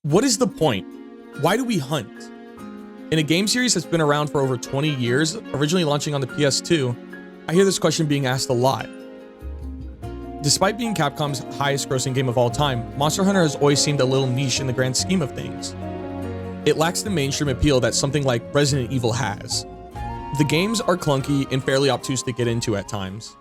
What is the point? Why do we hunt? In a game series that's been around for over 20 years, originally launching on the PS2, I hear this question being asked a lot. Despite being Capcom's highest grossing game of all time, Monster Hunter has always seemed a little niche in the grand scheme of things. It lacks the mainstream appeal that something like Resident Evil has. The games are clunky and fairly obtuse to get into at times.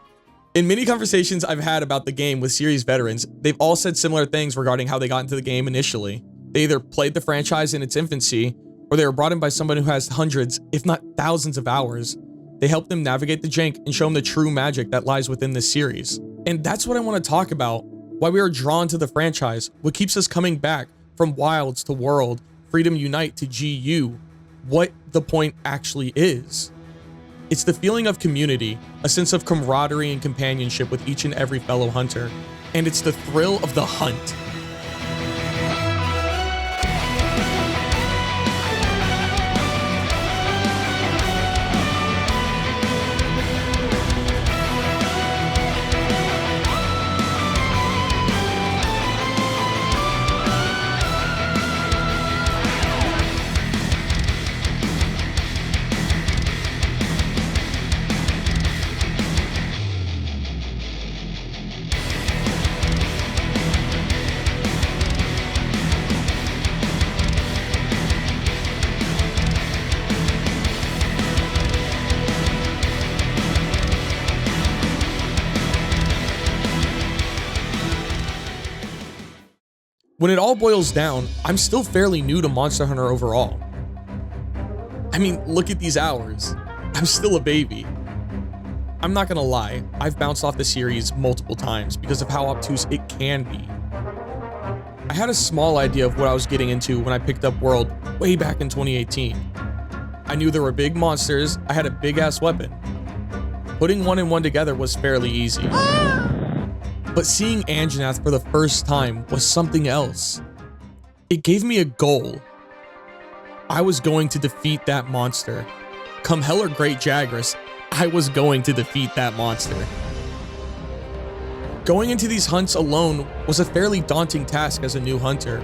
In many conversations I've had about the game with series veterans, they've all said similar things regarding how they got into the game initially. They either played the franchise in its infancy, or they were brought in by someone who has hundreds, if not thousands of hours. They help them navigate the jank and show them the true magic that lies within this series. And that's what I want to talk about, why we are drawn to the franchise, what keeps us coming back from Wilds to World, Freedom Unite to GU, what the point actually is. It's the feeling of community, a sense of camaraderie and companionship with each and every fellow hunter, and it's the thrill of the hunt. When it all boils down, I'm still fairly new to Monster Hunter overall. I mean, look at these hours. I'm still a baby. I'm not gonna lie, I've bounced off the series multiple times because of how obtuse it can be. I had a small idea of what I was getting into when I picked up World way back in 2018. I knew there were big monsters, I had a big ass weapon. Putting one and one together was fairly easy. But seeing Anjanath for the first time was something else. It gave me a goal. I was going to defeat that monster. Come hell or great Jagras, I was going to defeat that monster. Going into these hunts alone was a fairly daunting task as a new hunter.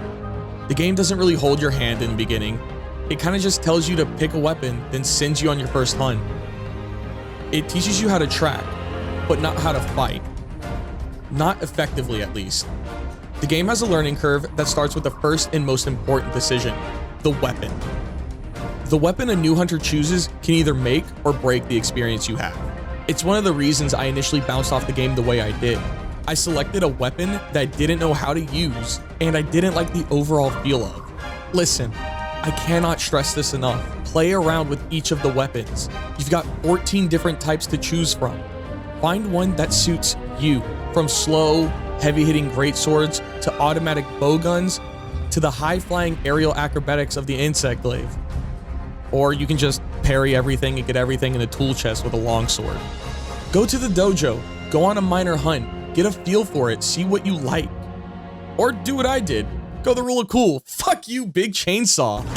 The game doesn't really hold your hand in the beginning. It kind of just tells you to pick a weapon, then sends you on your first hunt. It teaches you how to track, but not how to fight. Not effectively, at least. The game has a learning curve that starts with the first and most important decision, the weapon. The weapon a new hunter chooses can either make or break the experience you have. It's one of the reasons I initially bounced off the game the way I did. I selected a weapon that I didn't know how to use, and I didn't like the overall feel of. Listen, I cannot stress this enough. Play around with each of the weapons. You've got 14 different types to choose from. Find one that suits you. From slow, heavy-hitting greatswords to automatic bowguns to the high-flying aerial acrobatics of the insect glaive. Or you can just parry everything and get everything in a tool chest with a longsword. Go to the dojo, go on a minor hunt, get a feel for it, see what you like. Or do what I did, go the rule of cool, fuck you, big chainsaw.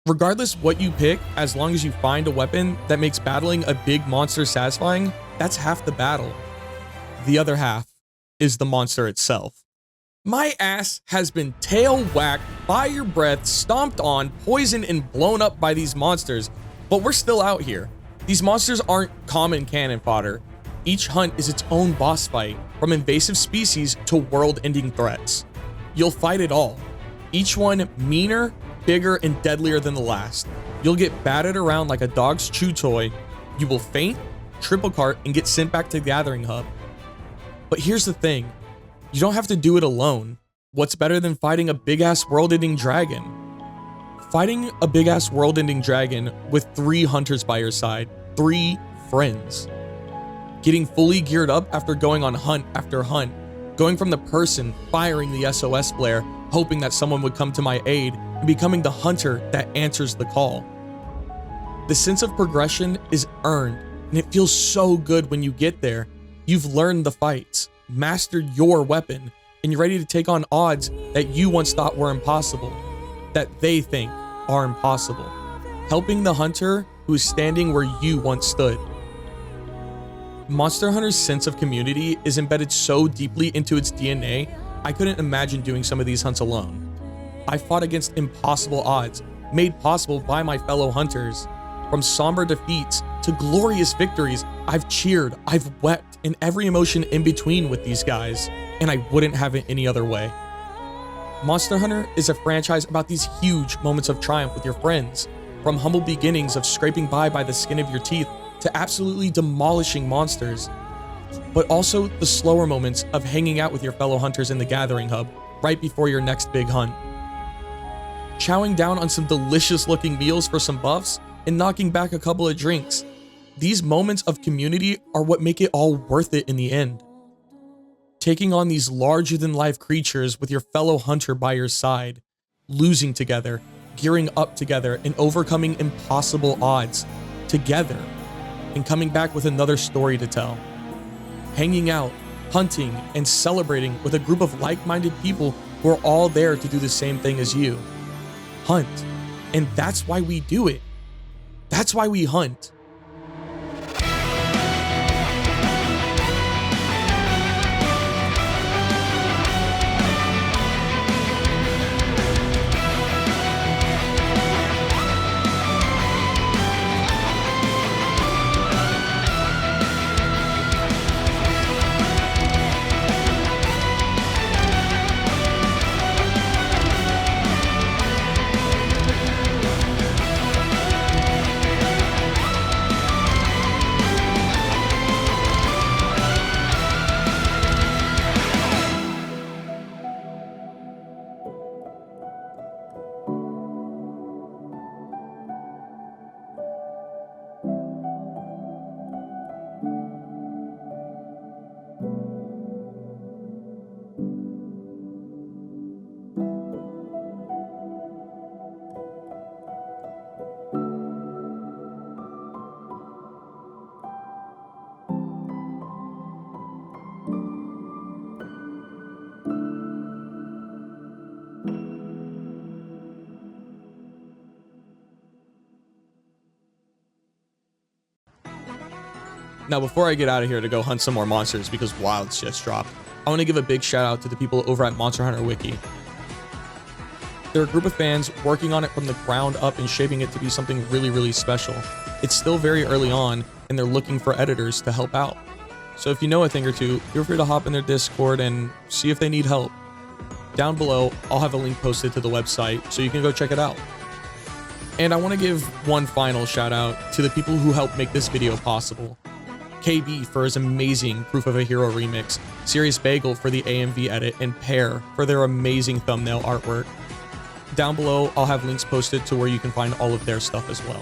Regardless what you pick, as long as you find a weapon that makes battling a big monster satisfying, that's half the battle. The other half is the monster itself. My ass has been tail whacked, fire breath, stomped on, poisoned, and blown up by these monsters, but we're still out here. These monsters aren't common cannon fodder. Each hunt is its own boss fight, from invasive species to world-ending threats. You'll fight it all, each one meaner, bigger, and deadlier than the last. You'll get batted around like a dog's chew toy. You will faint, triple cart, and get sent back to the gathering hub. But here's the thing, you don't have to do it alone. What's better than fighting a big-ass world-ending dragon? Fighting a big-ass world-ending dragon with 3 hunters by your side, 3 friends. Getting fully geared up after going on hunt after hunt, going from the person firing the SOS flare, hoping that someone would come to my aid, and becoming the hunter that answers the call. The sense of progression is earned, and it feels so good when you get there. You've learned the fights, mastered your weapon, and you're ready to take on odds that you once thought were impossible, that they think are impossible. Helping the hunter who is standing where you once stood. Monster Hunter's sense of community is embedded so deeply into its DNA, I couldn't imagine doing some of these hunts alone. I fought against impossible odds, made possible by my fellow hunters. From somber defeats to glorious victories, I've cheered, I've wept, and every emotion in between with these guys, and I wouldn't have it any other way. Monster Hunter is a franchise about these huge moments of triumph with your friends, from humble beginnings of scraping by the skin of your teeth to absolutely demolishing monsters, but also the slower moments of hanging out with your fellow hunters in the gathering hub right before your next big hunt. Chowing down on some delicious looking meals for some buffs and knocking back a couple of drinks. These moments of community are what make it all worth it in the end. Taking on these larger than life creatures with your fellow hunter by your side, losing together, gearing up together, and overcoming impossible odds together, and coming back with another story to tell. Hanging out, hunting, and celebrating with a group of like-minded people who are all there to do the same thing as you. Hunt. And that's why we do it. That's why we hunt. Now, before I get out of here to go hunt some more monsters because Wilds just dropped, I want to give a big shout out to the people over at Monster Hunter Wiki. They're a group of fans working on it from the ground up and shaping it to be something really, really special. It's still very early on, and they're looking for editors to help out. So if you know a thing or two, feel free to hop in their Discord and see if they need help. Down below, I'll have a link posted to the website so you can go check it out. And I want to give one final shout out to the people who helped make this video possible. KB for his amazing Proof of a Hero remix, Serious Bagel for the AMV edit, and Pear for their amazing thumbnail artwork. Down below, I'll have links posted to where you can find all of their stuff as well.